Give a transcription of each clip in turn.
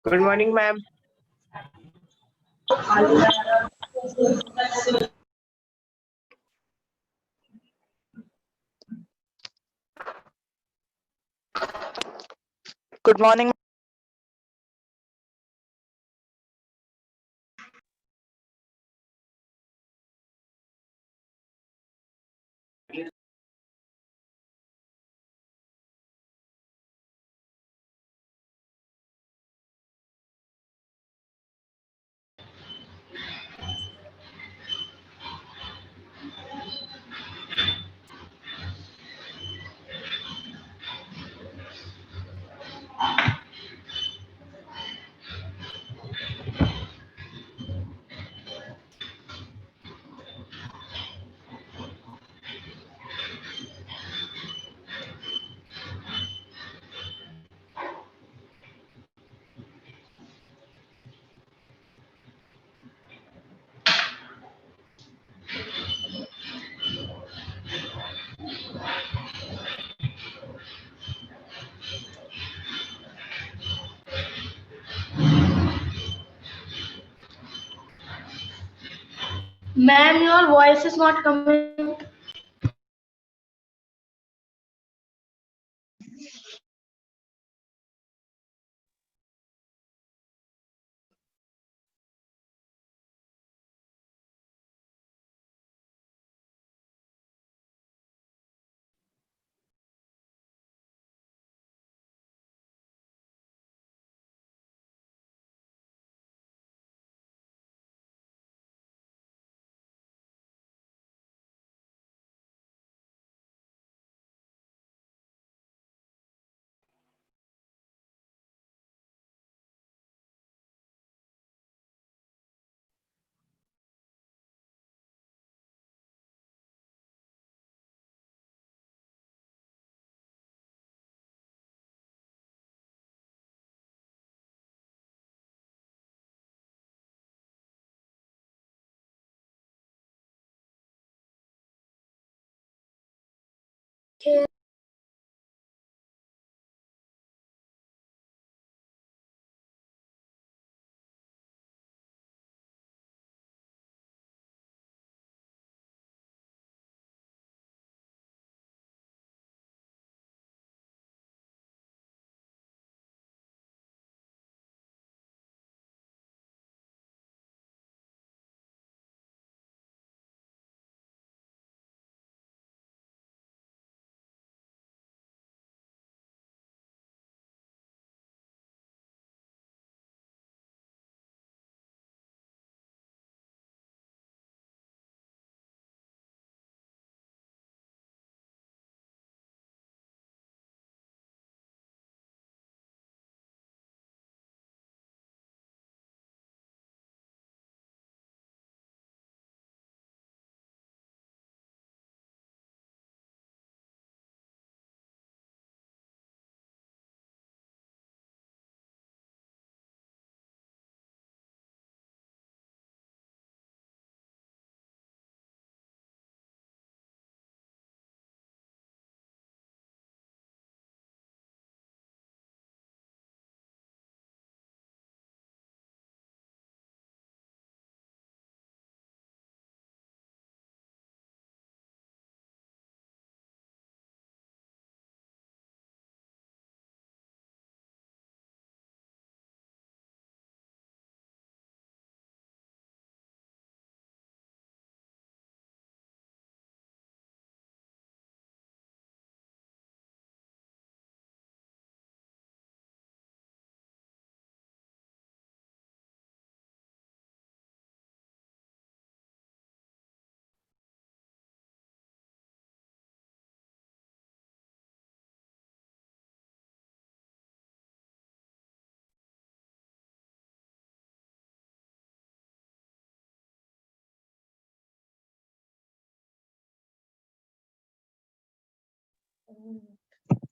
Good morning, ma'am. Good morning. Ma'am, your voice is not coming.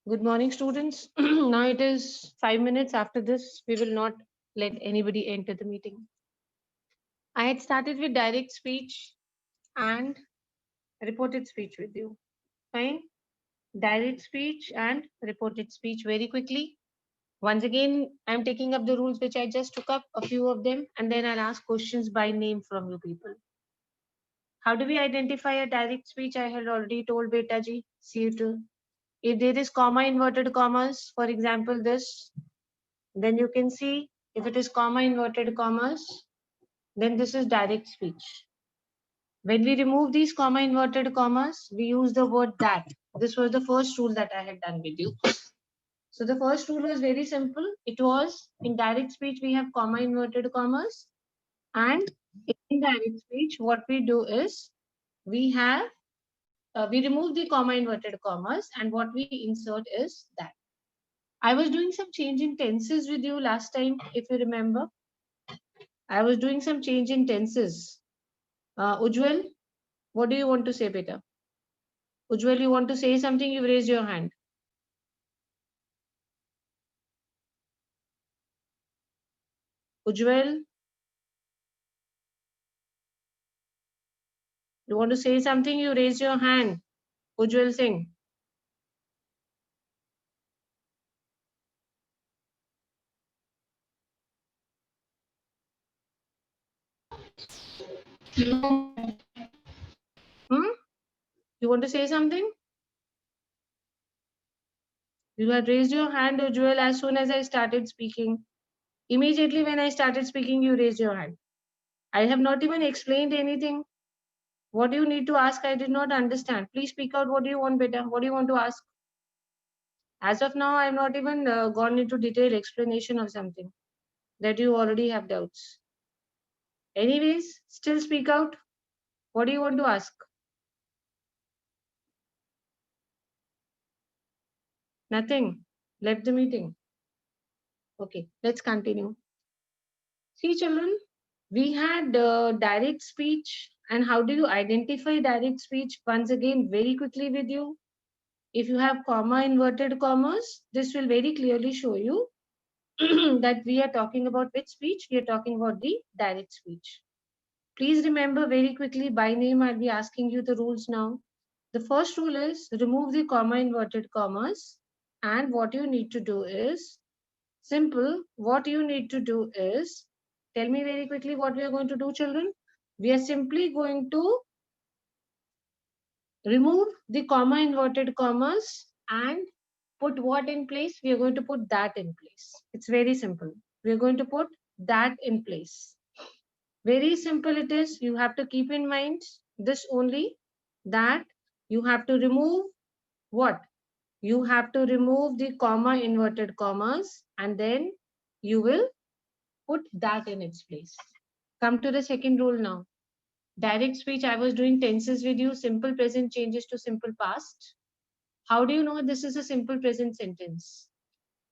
Good morning, students. Now it is 5 minutes. After this, we will not let anybody enter the meeting. I had started with direct speech and reported speech with you. Fine. direct speech and reported speech very quickly. Once again, I'm taking up the rules which I just took up, a few of them, and then I'll ask questions by name from you people. How do we identify a direct speech? I had already told Beta ji. See you too. If there is comma, inverted commas, for example, this, then you can see if it is comma, inverted commas, then this is direct speech. When we remove these comma, inverted commas, we use the word that. This was the first rule that I had done with you. So the first rule was very simple. It was in direct speech, we have comma, inverted commas. And in indirect speech, what we do is we have, we remove the comma, inverted commas, and what we insert is that. I was doing some change in tenses with you last time, if you remember. I was doing some change in tenses. Ujjwal, what do you want to say, beta? Ujjwal, you want to say something? You've raised your hand. Ujjwal, you want to say something? You raise your hand. Ujjwal Singh. Hmm? You want to say something? You had raised your hand, Ujjwal, as soon as I started speaking. Immediately when I started speaking, you raised your hand. I have not even explained anything. What do you need to ask? I did not understand. Please speak out. What do you want, beta? What do you want to ask? As of now, I have not even gone into detailed explanation of something that you already have doubts. Anyways, still speak out. What do you want to ask? Nothing. Left the meeting. Okay, let's continue. See, children, we had direct speech. And how do you identify direct speech? Once again, very quickly with you. If you have comma, inverted commas, this will very clearly show you that we are talking about which speech? We are talking about the direct speech. Please remember very quickly by name, I'll be asking you the rules now. The first rule is remove the comma, inverted commas. And what you need to do is simple. What you need to do is tell me very quickly what we are going to do, children. We are simply going to remove the comma, inverted commas and put what in place? We are going to put that in place. It's very simple. We are going to put that in place. Very simple it is. You have to keep in mind this only, that you have to remove what? You have to remove the comma, inverted commas, and then you will put that in its place. Come to the second rule now. Direct speech, I was doing tenses with you. Simple present changes to simple past. How do you know this is a simple present sentence?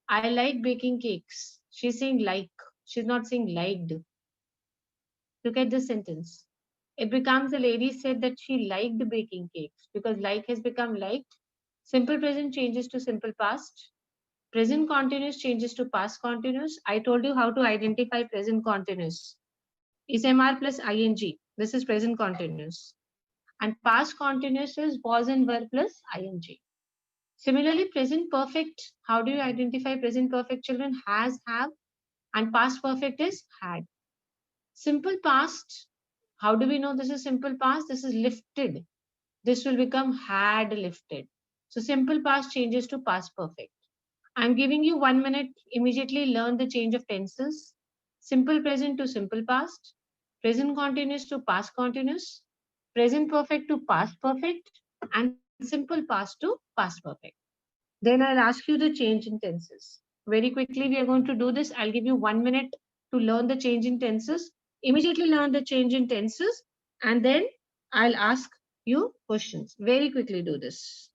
I like baking cakes. She's saying like. She's not saying liked. Look at this sentence. It becomes the lady said that she liked baking cakes because like has become liked. Simple present changes to simple past. Present continuous changes to past continuous. I told you how to identify present continuous. Is MR plus ing. This is present continuous. And past continuous is was and were plus ing. Similarly, present perfect. How do you identify present perfect, children? Has, have, and past perfect is had. Simple past. How do we know this is simple past? This is lifted. This will become had lifted. So simple past changes to past perfect. I'm giving you 1 minute. Immediately learn the change of tenses. Simple present to simple past. Present continuous to past continuous. Present perfect to past perfect. And simple past to past perfect. Then I'll ask you the change in tenses. Very quickly, we are going to do this. I'll give you 1 minute to learn the change in tenses. Immediately learn the change in tenses. And then I'll ask you questions. Very quickly do this.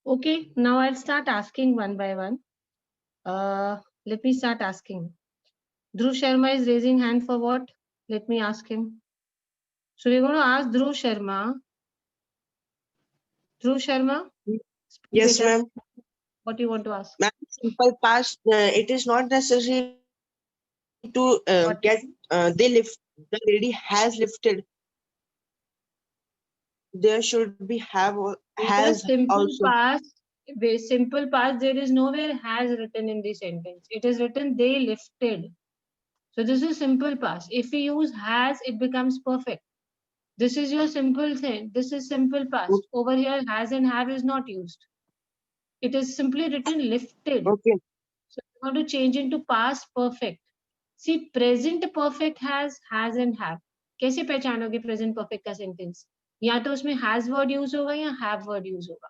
Okay, now I'll start asking one by one. Let me start asking. Dhruv Sharma is raising hand for what? Let me ask him. So we're going to ask Dhruv Sharma. Dhruv Sharma, speak Yes, beta. ma'am. What do you want to ask? Ma'am, simple past, it is not necessary to What get they lift. The lady has lifted. There should be have or beta, has also. simple past, there is nowhere has written in the sentence. It is written they lifted. So this is simple past. If we use has, it becomes perfect. This is your simple thing. This is simple past. Over here, has and have is not used. It is simply written lifted. Okay. So we want to change into past perfect. See, present perfect has and have. कैसे पहचानोगे present perfect का sentence? या तो उसमें has word use होगा या have word use होगा.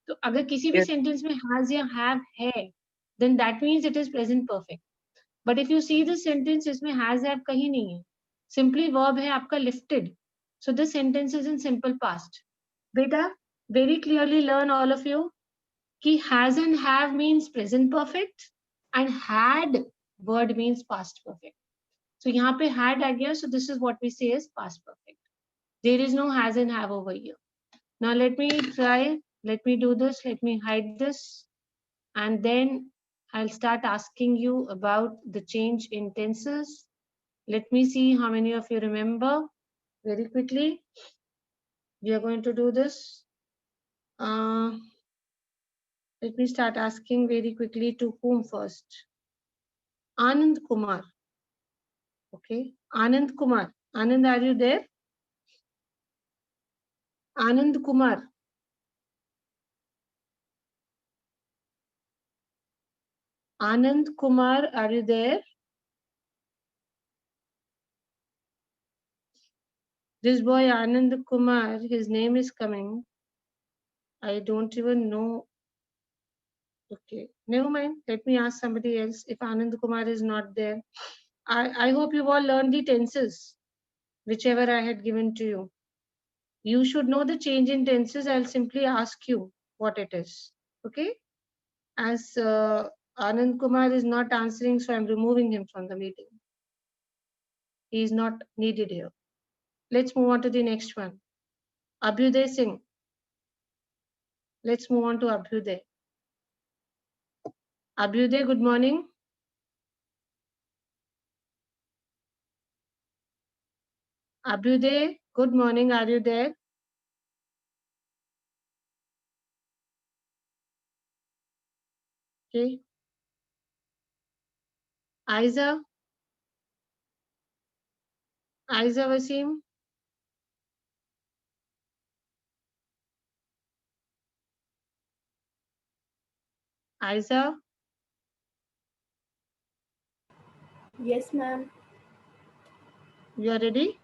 तो अगर किसी भी Yes. sentence में has या have है, then that means it is present perfect. But if you see this sentence, इसमें has have कहीं नहीं है. Simply verb है आपका lifted. So this sentence is in simple past. Beta, very clearly learn all of you कि has and have means present perfect and had word means past perfect. So यहाँ पे had आ गया, so this is what we say as past perfect. There is no has and have over here. Now let me try, let me do this, let me hide this, and then I'll start asking you about the change in tenses. Let me see how many of you remember very quickly. We are going to do this. Let me start asking very quickly to whom first. Anand Kumar. Okay, Anand Kumar. Anand, are you there? Anand Kumar. Anand Kumar, are you there? This boy Anand Kumar, his name is coming. I don't even know. Okay, never mind. Let me ask somebody else if Anand Kumar is not there. I hope you all learned the tenses, whichever I had given to you. You should know the change in tenses. I'll simply ask you what it is. Okay? As Anand Kumar is not answering, so I'm removing him from the meeting. He is not needed here. Let's move on to the next one. Abhyuday Singh. Let's move on to Abhyuday. Abhyuday, good morning. Abhyuday, good morning. Are you there? Okay. Aiza. Aiza Wasim. Aiza, Yes, ma'am. you are ready?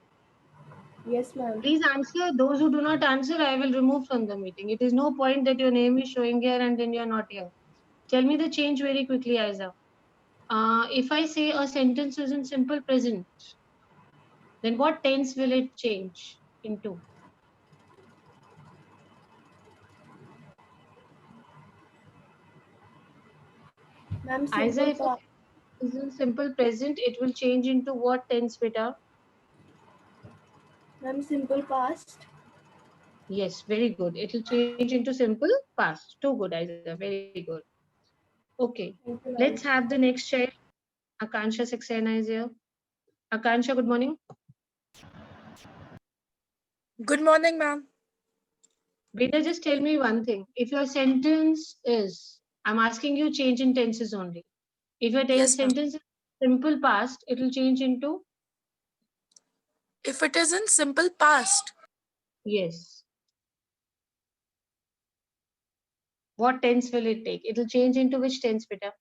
Yes, ma'am. Please answer. Those who do not answer, I will remove from the meeting. It is no point that your name is showing here and then you are not here. Tell me the change very quickly, Aiza. If I say a sentence is in simple present, then what tense will it change into? Ma'am, Aiza, simple if past. it is in simple present, it will change into what tense, beta? Ma'am, simple past. Yes, very good. It will change into simple past. Too good, Aiza. Very good. Okay. Thank you, Let's ma'am. have the next child. Akansha Saxena is here. Akansha, good morning. Good morning, ma'am. Beta, just tell me one thing. If your sentence is, I'm asking you change in tenses only. If your Yes, ma'am. sentence is simple past, it will change into? If it is in simple past, Yes. What tense will it take? It will change into which tense, beta?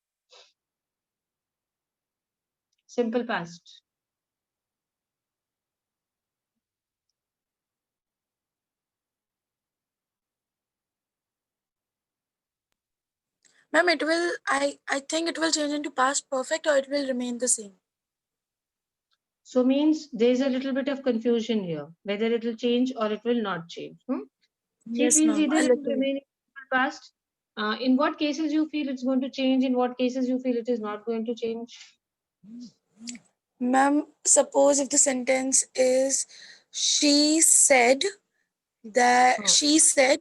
Simple past. ma'am, it will. I think it will change into past perfect, or it will remain the same. So means there's a little bit of confusion here, whether it will change or it will not change. See, it Yes, means ma'am. either A it will little. remain in simple past In what cases you feel it's going to change? In what cases you feel it is not going to change? Ma'am, suppose if the sentence is she said that Hmm. she said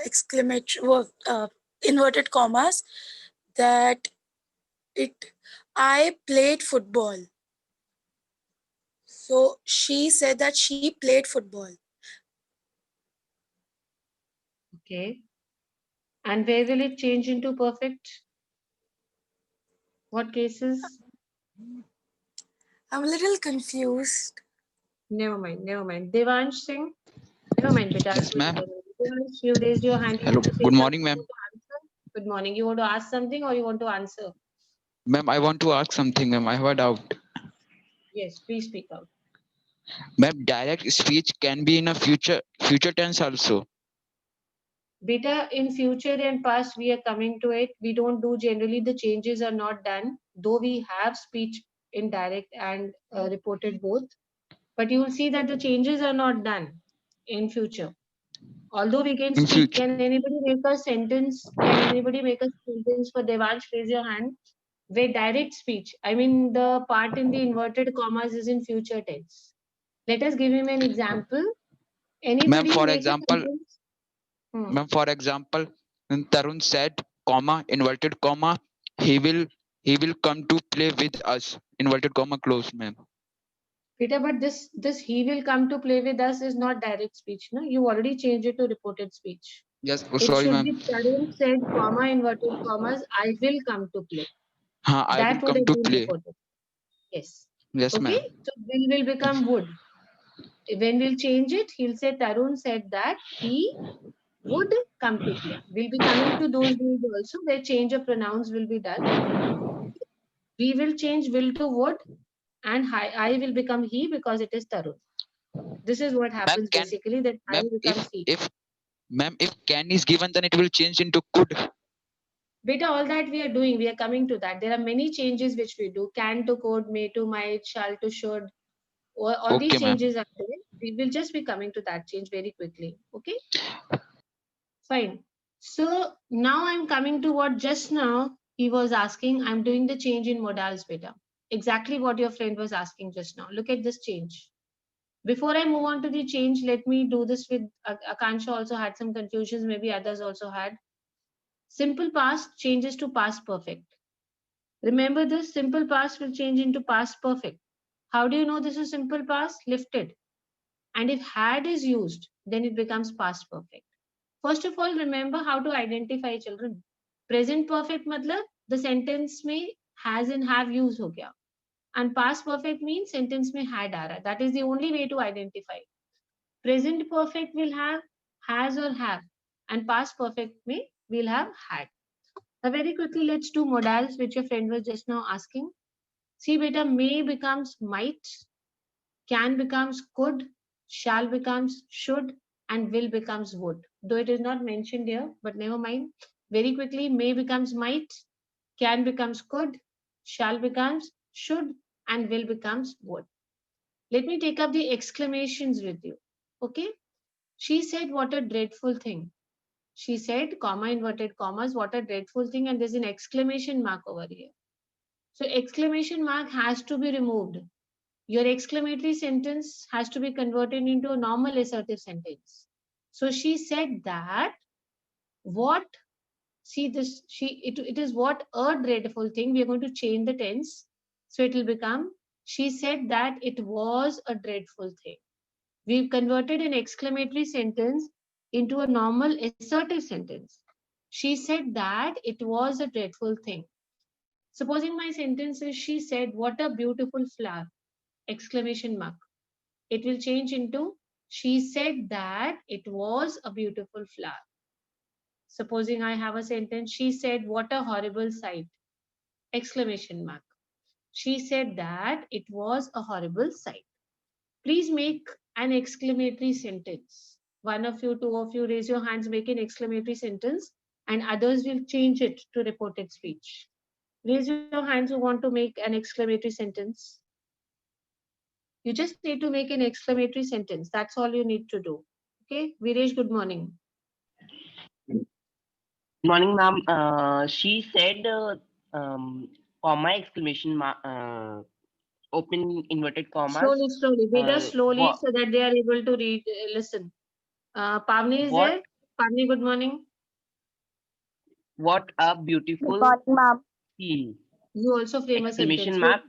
exclamation inverted commas that it I played football. So she said that she played football. Okay. And where will it change into perfect? What cases? I'm a little confused. Never mind, never mind. Devansh Singh, never mind, beta. Yes, ma'am. Devansh, you raised your hand. You Hello. want to say Good morning, something? You ma'am. want to answer? Good morning. You want to ask something or you want to answer? Ma'am, I want to ask something, ma'am. I have a doubt. Yes, please speak out. Ma'am, direct speech can be in a future tense also. Beta, in future and past, we are coming to it. We don't do generally, the changes are not done, though we have speech in direct and reported both. But you will see that the changes are not done in future. Although we can In speak, future. can anybody make a sentence? Can anybody make a sentence for Devansh? Raise your hand. Where direct speech, I mean the part in the inverted commas is in future tense. Let us give him an example. Ma'am, Anybody for make a example, sentence? ma'am, for example, when Tarun said, comma, inverted comma, he will he will come to play with us. Inverted comma close, ma'am. Peter, but this he will come to play with us is not direct speech. No, you already changed it to reported speech. Yes, oh, It sorry, should ma'am. be Tarun said, comma, inverted commas, I will come to play. I will That would come have to been play. reported. Yes. Yes, Okay. ma'am. So will become would. When we'll change it, he'll say Tarun said that he would come to play. We'll be coming to those days also where change of pronouns will be done. We will change will to would and I will become he because it is Tarun. This is what Ma'am, happens can basically, that I ma'am becomes he. if ma'am if can is given, then it will change into could. Beta, all that we are doing, we are coming to that. There are many changes which we do. Can to could, may to might, shall to should. All these Okay, ma'am. changes are there. We will just be coming to that change very quickly. Okay, fine. So now I'm coming to what just now he was asking. I'm doing the change in modals, beta. Exactly what your friend was asking just now. Look at this change. Before I move on to the change, let me do this with Akansha also had some confusions. Maybe others also had. Simple past changes to past perfect. Remember this, simple past will change into past perfect. How do you know this is simple past? Lifted. And if had is used, then it becomes past perfect. First of all, remember how to identify children. Present perfect matlab the sentence में has and have use हो गया. And past perfect means sentence में had आ रहा. That is the only way to identify. Present perfect will have has or have. And past perfect may will have had. Now very quickly, let's do modals, which your friend was just now asking. See, beta, may becomes might, can becomes could, shall becomes should, and will becomes would. Though it is not mentioned here, but never mind. Very quickly, may becomes might, can becomes could, shall becomes should, and will becomes would. Let me take up the exclamations with you. Okay? She said, what a dreadful thing. She said, comma, inverted commas, what a dreadful thing, and there's an exclamation mark over here. So exclamation mark has to be removed. Your exclamatory sentence has to be converted into a normal assertive sentence. So she said that what, see this, it is what a dreadful thing. We are going to change the tense. So it will become, she said that it was a dreadful thing. We've converted an exclamatory sentence into a normal assertive sentence. She said that it was a dreadful thing. Supposing my sentence is, she said, what a beautiful flower, exclamation mark. It will change into, she said that it was a beautiful flower. Supposing I have a sentence, she said, what a horrible sight, exclamation mark. She said that it was a horrible sight. Please make an exclamatory sentence. One of you, two of you, raise your hands, make an exclamatory sentence, and others will change it to reported speech. Raise your hands who want to make an exclamatory sentence. You just need to make an exclamatory sentence. That's all you need to do. Okay, Viresh, good morning. Morning, ma'am. She said, comma, exclamation mark, open inverted commas. Slowly. Beta, slowly What? so that they are able to read, listen. Pavni is What? there? Pavni, good morning. What a Good beautiful morning, ma'am. scene! You also frame a sentence. Exclamation mark.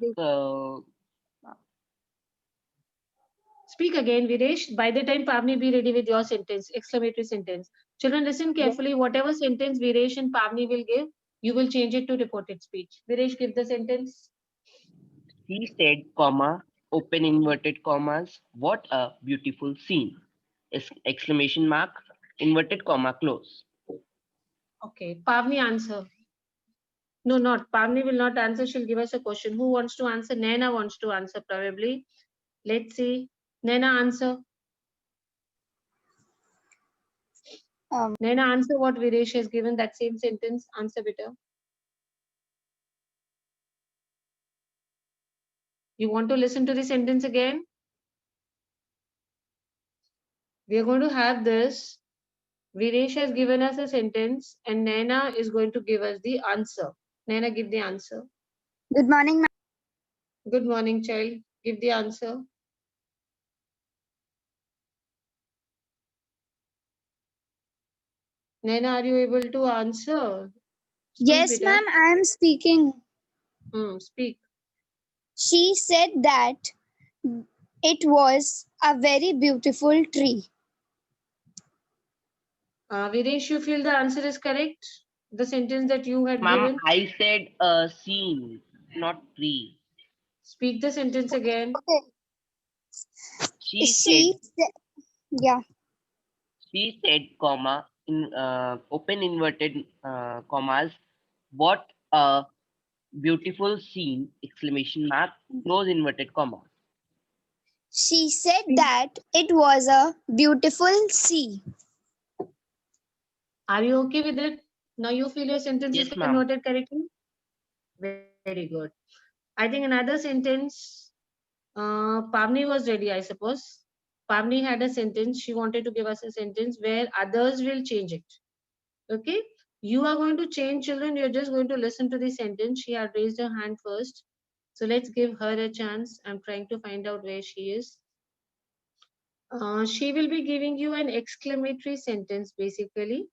Speak again, Viresh. By the time Pavni, be ready with your sentence, exclamatory sentence. Children, listen carefully. Whatever sentence Viresh and Pavni will give, you will change it to reported speech. Viresh, give the sentence. She said, comma, open inverted commas. What a beautiful scene! Exclamation mark, inverted comma, close. Okay, Pavni, answer. No, not. Pavni will not answer. She'll give us a question. Who wants to answer? Naina wants to answer probably. Let's see. Naina, answer. Naina, answer what Viresh has given, that same sentence. Answer better. You want to listen to the sentence again? We are going to have this. Viresh has given us a sentence and Naina is going to give us the answer. Naina, give the answer. Good morning, ma'am. Good morning, child. Give the answer. Naina, are you able to answer? Speak, Yes, beta. ma'am, I am speaking. Speak. She said that it was a very beautiful tree. Viresh, you feel the answer is correct? The sentence that you had Ma'am, given? I said scene, not tree. Speak the sentence again. Okay. She said, Yeah. she said, comma, in open inverted commas. What a beautiful scene! Exclamation mark, close inverted comma. She said that it was a beautiful sea. Are you okay with it? Now you feel your sentence is Yes, ma'am. converted correctly? Very good. I think another sentence, Pavni was ready, I suppose. Pavni had a sentence. She wanted to give us a sentence where others will change it. Okay? You are going to change, children. You're just going to listen to the sentence. She had raised her hand first. So let's give her a chance. I'm trying to find out where she is. She will be giving you an exclamatory sentence basically.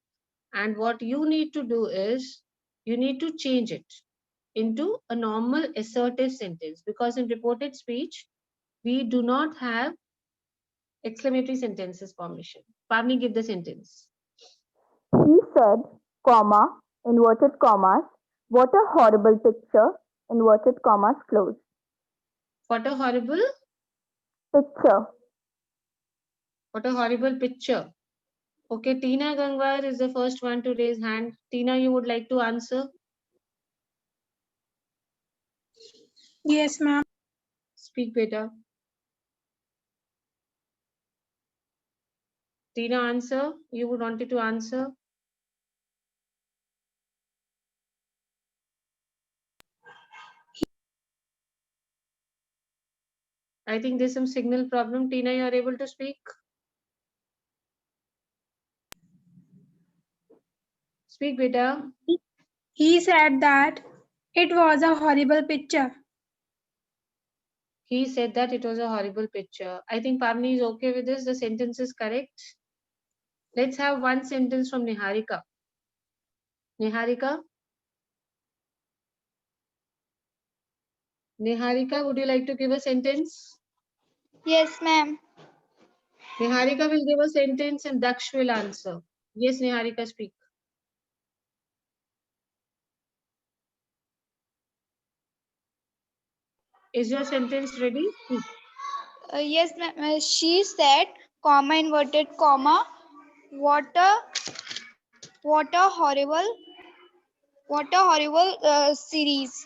And what you need to do is you need to change it into a normal assertive sentence, because in reported speech, we do not have exclamatory sentences permission. Pavni, give the sentence. He said, comma, inverted commas, what a horrible picture, inverted commas closed. What a horrible, Picture. what a horrible picture. Okay, Tina Gangwar is the first one to raise hand. Tina, you would like to answer? Yes, ma'am. Speak, beta. Tina, answer. You would wanted to answer? I think there's some signal problem. Tina, you are able to speak? Speak, beta. He said that it was a horrible picture. He said that it was a horrible picture. I think Pavni is okay with this. The sentence is correct. Let's have one sentence from Niharika. Niharika? Niharika, would you like to give a sentence? Yes, ma'am. Niharika will give a sentence and Daksh will answer. Yes, Niharika, speak. Is your sentence ready? Yes, ma'am. She said, comma, inverted comma, what a horrible series.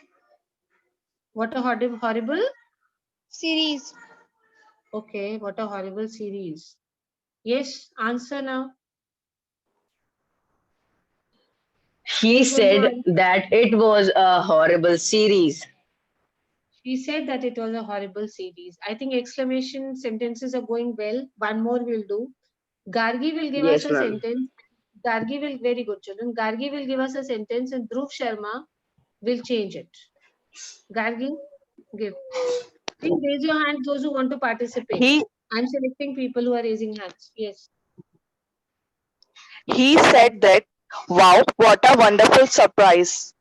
What a horrible? Series. Okay, what a horrible series. Yes, answer now. She Who's going to said answer? that it was a horrible series. She said that it was a horrible series. I think exclamation sentences are going well. One more will do. Gargi will give us Yes, a ma'am. sentence. Gargi will, very good children. Gargi will give us a sentence and Dhruv Sharma will change it. Gargi, give. Please raise your hand, those who want to participate. He I'm selecting people who are raising hands. Yes. he said that, wow, what a wonderful surprise.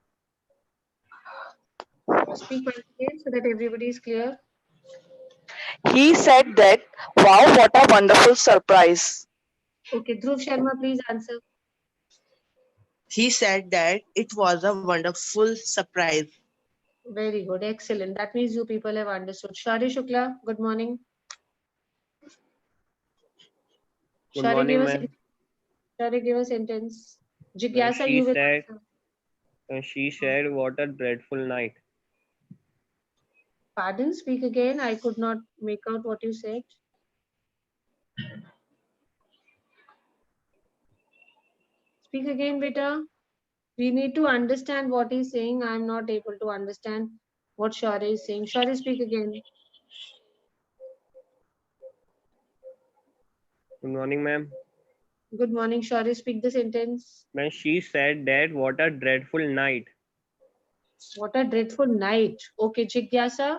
Speak once again so that everybody is clear. He said that, wow, what a wonderful surprise. Okay, Dhruv Sharma, please answer. He said that it was a wonderful surprise. Very good, excellent. That means you people have understood. Shari Shukla, good morning. Good Shari, morning, give us. ma'am. Shari, give a sentence. Jigyasa, She you will said, answer. she said, what a dreadful night. Pardon, speak again. I could not make out what you said. Speak again, beta. We need to understand what he's saying. I'm not able to understand what Shari is saying. Shari, speak again. Good morning, ma'am. Good morning, Shari. Speak the sentence. Ma'am, she said that, what a dreadful night. What a dreadful night. Okay, Jigyasa.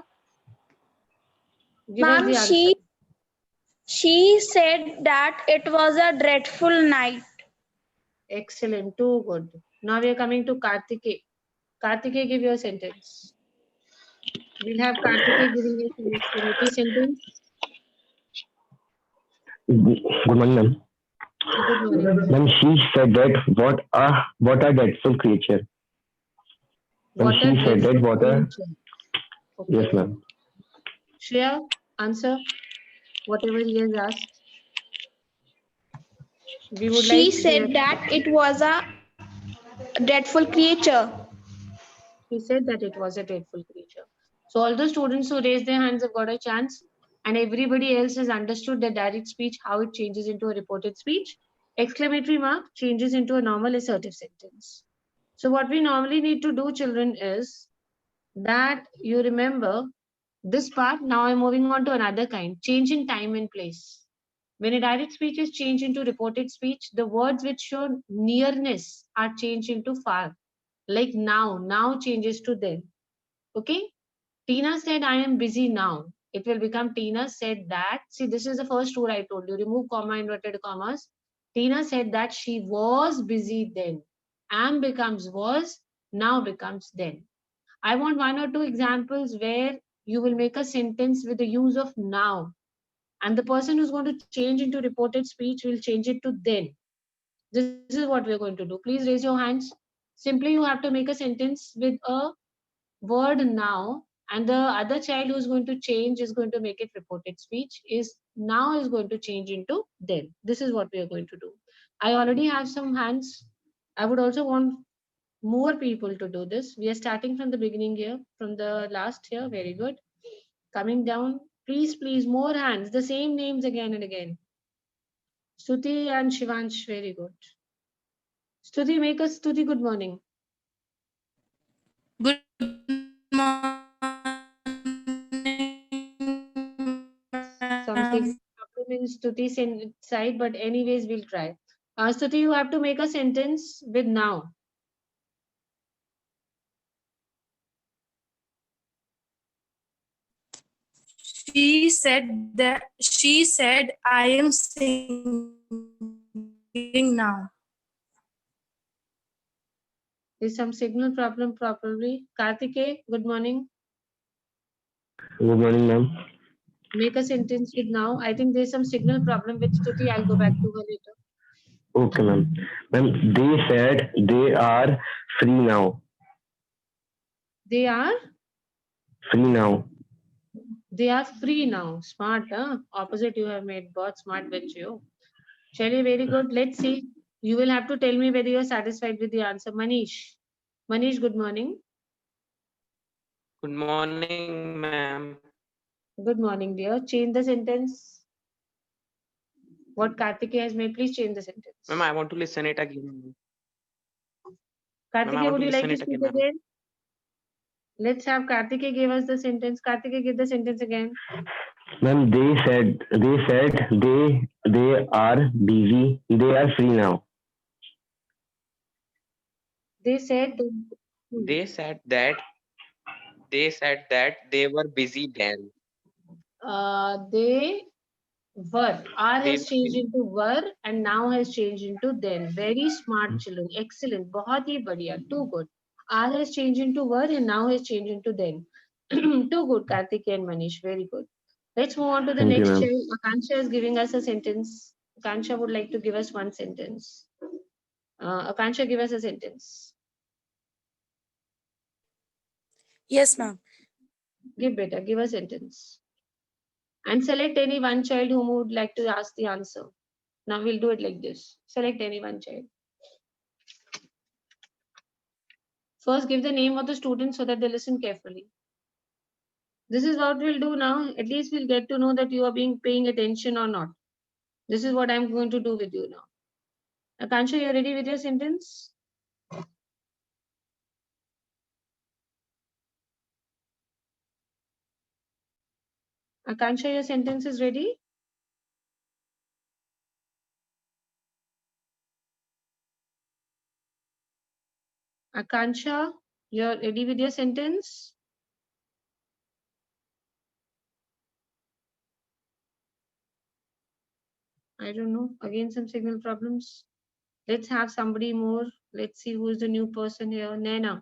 Give us Ma'am, the answer. she said that it was a dreadful night. Excellent. Too good. Now we are coming to Karthike. Karthike, give your sentence. We'll have Karthike giving us an exclamatory sentence. Good morning, ma'am. Good morning. Ma'am, she said that what a dreadful creature. Ma'am, What a she said that dreadful what a creature. Okay. yes, ma'am. Shreya, answer whatever he has asked. We would She like said that it was a dreadful creature. He said that it was a dreadful creature. So all the students who raised their hands have got a chance, and everybody else has understood the direct speech, how it changes into a reported speech. Exclamatory mark changes into a normal assertive sentence. So what we normally need to do, children, is that you remember this part. Now I'm moving on to another kind, change in time and place. When a direct speech is changed into reported speech, the words which show nearness are changed into far. Like now changes to then. Okay. Tina said, I am busy now. It will become Tina said that. See, this is the first rule I told you. Remove comma, inverted commas. Tina said that she was busy then. Am becomes was, now becomes then. I want one or two examples where you will make a sentence with the use of now. And the person who's going to change into reported speech will change it to then. This is what we're going to do. Please raise your hands. Simply, you have to make a sentence with a word now, and the other child who's going to change is going to make it reported speech. Is now is going to change into then. This is what we are going to do. I already have some hands. I would also want more people to do this. We are starting from the beginning here, from the last here. Very good. Coming down, please, more hands. The same names again and again. Stuti and Shivansh, very good. Stuti, make us Stuti, good morning. Good morning. Something problem in Stuti's side, but anyways, we'll try. Stuti, you have to make a sentence with now. She said I am singing now. There's some signal problem probably. Karthike, good morning. Good morning, ma'am. Make a sentence with now. I think there's some signal problem with Stuti. I'll go back to her later. Okay, ma'am. Ma'am, they said they are free now. They are? Free now. They are free now. Smart, huh? Opposite you have made. Both smart with you. Shelly, very good. Let's see. You will have to tell me whether you're satisfied with the answer. Manish. Manish, good morning. Good morning, ma'am. Good morning, dear. Change the sentence. What Karthike has made, please change the sentence. Ma'am, I want to listen it again. Karthike, would you like to speak again? Let's have Karthike give us the sentence. Karthike, give the sentence again. Ma'am, they said they are busy. They are free now. They said They said that they were busy then. they were. R They has were changed busy. into were and now has changed into then. Very smart children. Excellent. बहुत ही बढ़िया. Too good. R has changed into were and now has changed into then. Too good, Karthik and Manish. Very good. Let's move on to the Thank you, next ma'am. child. Akansha is giving us a sentence. Akansha would like to give us one sentence. Akansha, give us a sentence. Yes, ma'am. Give beta, give a sentence. And select any one child whom would like to ask the answer. Now we'll do it like this. Select any one child. First, give the name of the student so that they listen carefully. This is what we'll do now. At least we'll get to know that you are paying attention or not. This is what I'm going to do with you now. Akansha, you ready with your sentence? Akansha, your sentence is ready? Akansha, you're ready with your sentence? I don't know. Again, some signal problems. Let's have somebody more. Let's see who is the new person here. Naina.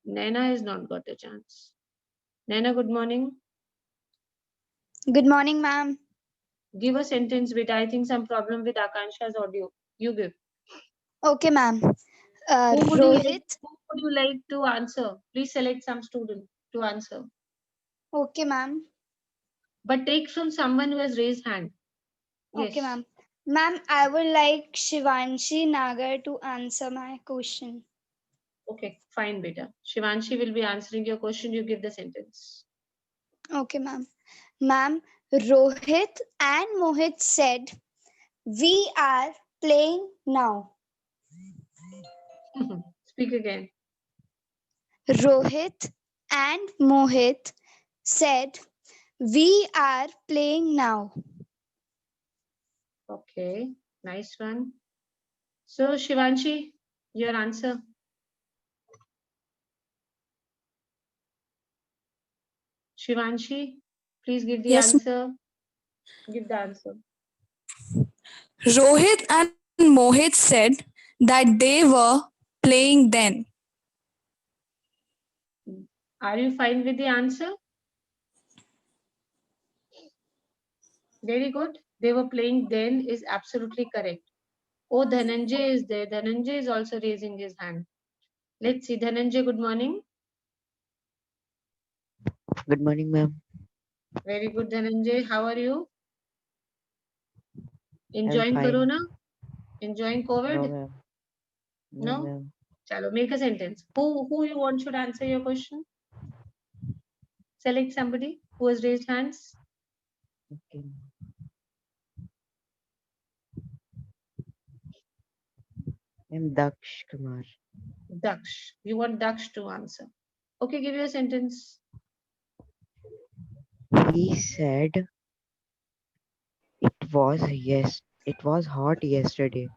Naina has not got a chance. Naina, good morning. Good morning, ma'am. Give a sentence with, I think, some problem with Akansha's audio. You give. Okay, ma'am. Who would Rohit. you like to answer? Please select some student to answer. Okay, ma'am. But take from someone who has raised hand. Okay, Yes. ma'am. Ma'am, I would like Shivanshi Nagar to answer my question. Okay, fine, beta. Shivanshi will be answering your question. You give the sentence. Okay, ma'am. Ma'am, Rohit and Mohit said, we are playing now. Speak again. Rohit and Mohit said, we are playing now. Okay, nice one. So, Shivanshi, your answer. Shivanshi, please give the Yes, answer. Give the answer. Rohit and Mohit said that they were playing then. Are you fine with the answer? Very good. They were playing then is absolutely correct. Oh, Dhananjay is there. Dhananjay is also raising his hand. Let's see. Dhananjay, good morning. Good morning, ma'am. Very good, Dhananjay. How are you? I'm Enjoying fine. Corona? Enjoying COVID? No, ma'am. No, No? ma'am. Chalo, make a sentence. Who you want should answer your question? Select somebody who has raised hands. Okay. I'm Daksh Kumar. Daksh. You want Daksh to answer. Okay, give your sentence. He said it was hot yesterday.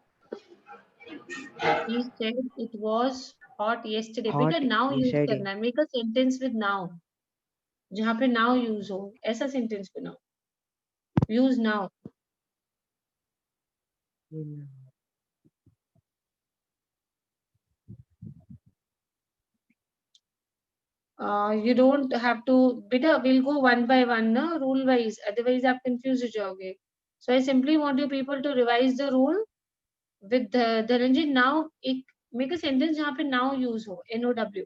He said it was hot yesterday. Hot Beta now use yesterday. करना है. Make a sentence with now. जहाँ पे now use हो. ऐसा sentence बनाओ. Use now. Hmm. You don't have to. Beta, we'll go one by one, na? Rule wise. Otherwise, आप confused हो जाओगे. So I simply want you people to revise the rule with the Dhananjay. Now, make a sentence जहाँ पे now use हो. NOW.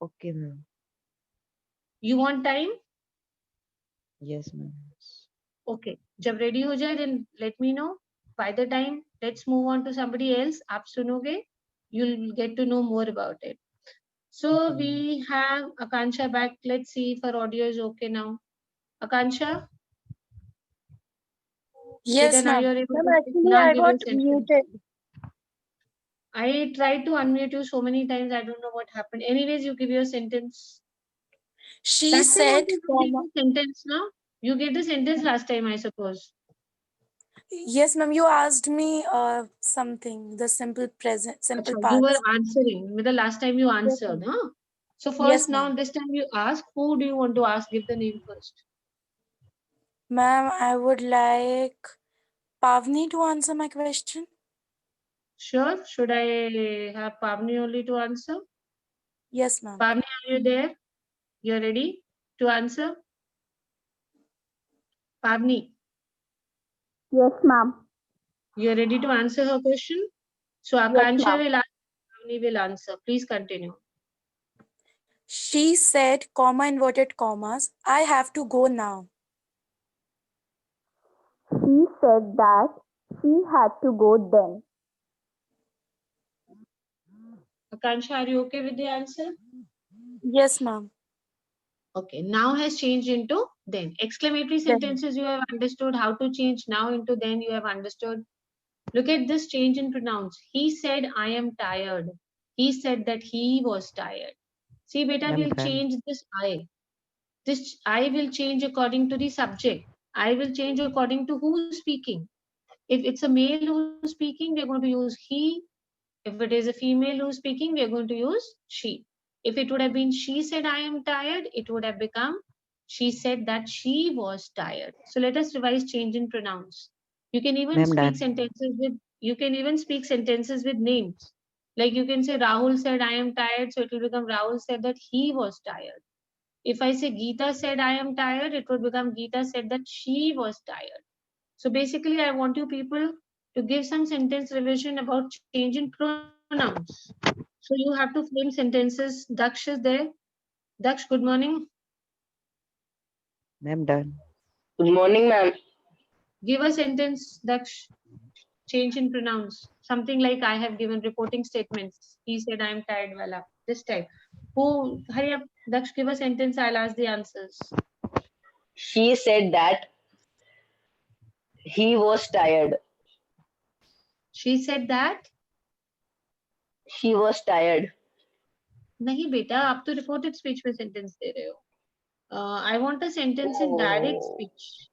Okay, ma'am. You want time? Yes, ma'am. Okay. जब ready हो जाए, then let me know. By the time, let's move on to somebody else. आप सुनोगे, you'll get to know more about it. So we have Akansha back. Let's see if her audio is okay now. Akansha? Yes, Beta, now ma'am. you're able Ma'am, to actually, now I give your got sentence. muted. I tried to unmute you so many times. I don't know what happened. Anyways, you give your sentence. She Last time said, also you gave the sentence, no? You gave the sentence last time, I suppose. Yes, ma'am. You asked me something. The simple present, simple Acha, you were past. answering. The last time you answered, huh? So Yes, first, now ma'am. this time you ask. Who do you want to ask? Give the name first. Ma'am, I would like Pavni to answer my question. Sure. Should I have Pavni only to answer? Yes, ma'am. Pavni, are you there? You're ready to answer? Pavni, Yes, ma'am. you're ready to answer her question? So Yes, Akansha ma'am. will ask, Pavni will answer. Please continue. She said, comma, inverted commas, I have to go now. She said that she had to go then. Akansha, are you okay with the answer? Yes, ma'am. Okay, now has changed into then. Exclamatory Then. sentences you have understood. How to change now into then you have understood. Look at this change in pronouns. He said, I am tired. He said that he was tired. See, beta, Ma'am, we'll done. change this I. This I will change according to the subject. I will change according to who's speaking. If it's a male who's speaking, we're going to use he. If it is a female who's speaking, we are going to use she. If it would have been she said, I am tired, it would have become she said that she was tired. So let us revise change in pronouns. You can even Ma'am, speak done. sentences with names. Like you can say Rahul said, I am tired. So it will become Rahul said that he was tired. If I say Geeta said, I am tired, it would become Geeta said that she was tired. So basically, I want you people to give some sentence revision about change in pronouns. So you have to frame sentences. Daksh is there. Daksh, good morning. Ma'am, done. Good morning, ma'am. Give a sentence, Daksh. Change in pronouns. Something like I have given reporting statements. He said, I am tired, Wala. This type. Who, hurry up, Daksh, give a sentence. I'll ask the answers. She said that he was tired. She said that. She was tired. नहीं बेटा आप तो reported speech में sentence दे रहे हो. I want a sentence in direct Oh. speech.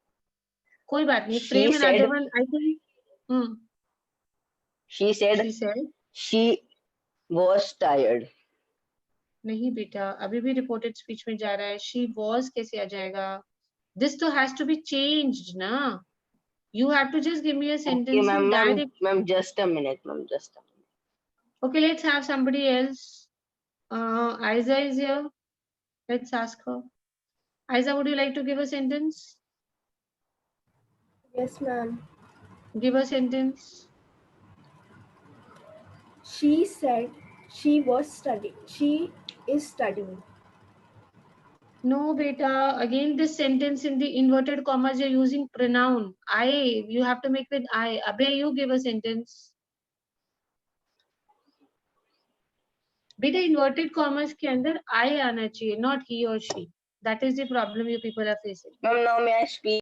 कोई बात नहीं. She Frame another said, one. I think. she said She said. she was tired. नहीं बेटा अभी भी reported speech में जा रहा है. She was कैसे आ जाएगा? This तो has to be changed ना. You have to just give me a Okay, sentence ma'am, in ma'am, direct. ma'am, just a minute, ma'am, just a minute. Okay, let's have somebody else. Aiza is here. Let's ask her. Aiza, would you like to give a sentence? Yes, ma'am. Give a sentence. She said she was studying. She is studying. No, beta. Again, this sentence in the inverted commas, you're using pronoun. I. You have to make with I. Abhay, you give a sentence. Beta, inverted commas के अंदर I आना चाहिए, not he or she. That is the problem you people are facing. Ma'am, now may I speak?